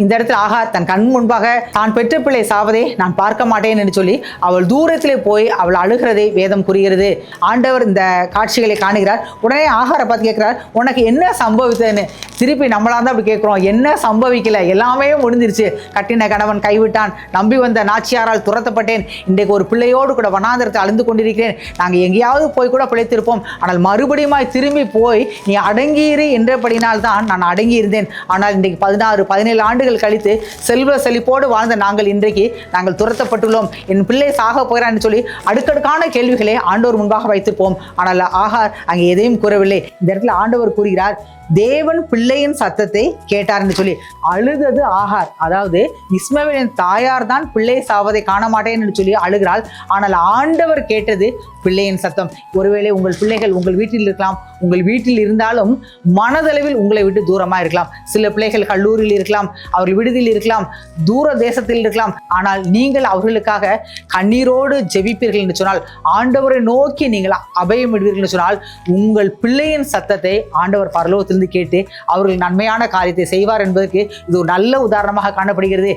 இந்த இடத்துல ஆகார் தன் கண் முன்பாக தான் பெற்ற பிள்ளை சாவதை நான் பார்க்க மாட்டேன் என்று சொல்லி அவள் தூரத்திலே போய் அவள் அழுகிறதை வேதம் கூறுகிறது. ஆண்டவர் இந்த காட்சிகளை காணுகிறார். உடனே ஆகாரை பார்த்து கேட்கிறார், உனக்கு என்ன சம்பவித்ததுன்னு. திருப்பி நம்மளா தான் அப்படி கேட்கிறோம், என்ன சம்பவிக்கல, எல்லாமே முடிஞ்சிருச்சு. கட்டின கணவன் கைவிட்டான், நம்பி வந்த நாச்சியாரால் துரத்தப்பட்டேன், இன்றைக்கு ஒரு பிள்ளையோடு கூட வனாந்தரத்தை அழுந்து கொண்டிருக்கிறேன், நாங்கள் எங்கேயாவது போய் கூட பிழைத்திருப்போம், ஆனால் மறுபடியும் திரும்பி போய் நீ அடங்கியிரு என்றபடினால் தான் நான் அடங்கி இருந்தேன். ஆனால் இன்றைக்கு 16-17 ஆண்டுகள் கழித்து செல்வ செழிப்போடு வாழ்ந்த நாங்கள் துரத்தப்பட்டுள்ளோம், என் பிள்ளை சாக போகிறான்னு சொல்லி அடுக்கடுக்கான கேள்விகளை ஆண்டவர் முன்பாக வைத்திருப்போம். ஆனால் ஆகார் அங்கே எதையும் கூறவில்லை. இந்த இடத்துல ஆண்டவர் கூறுகிறார், தேவன் பிள்ளையின் சத்தத்தை கேட்டார் என்று சொல்லி. அழுதது ஆகார், அதாவது இஸ்மவேலின் தாயார் தான் பிள்ளை சாவதை காண மாட்டேன் என்று சொல்லி அழுகிறாள். ஆனால் ஆண்டவர் கேட்டது பிள்ளையின் சத்தம். ஒருவேளை உங்கள் பிள்ளைகள் உங்கள் வீட்டில் இருக்கலாம், உங்கள் வீட்டில் இருந்தாலும் மனதளவில் உங்களை விட்டு தூரமாக இருக்கலாம். சில பிள்ளைகள் கல்லூரியில் இருக்கலாம், அவர்கள் விடுதியில் இருக்கலாம், தூர தேசத்தில் இருக்கலாம். ஆனால் நீங்கள் அவர்களுக்காக கண்ணீரோடு ஜெபிப்பீர்கள் என்று சொன்னால், ஆண்டவரை நோக்கி நீங்கள் அபயம் விடுவீர்கள் என்று சொன்னால், உங்கள் பிள்ளையின் சத்தத்தை ஆண்டவர் பரலோகத்திலிருந்து கேட்டு அவர்கள் நன்மையான காரியத்தை செய்வார் என்பதற்கு இது ஒரு நல்ல உதாரணமாக காணப்படுகிறது.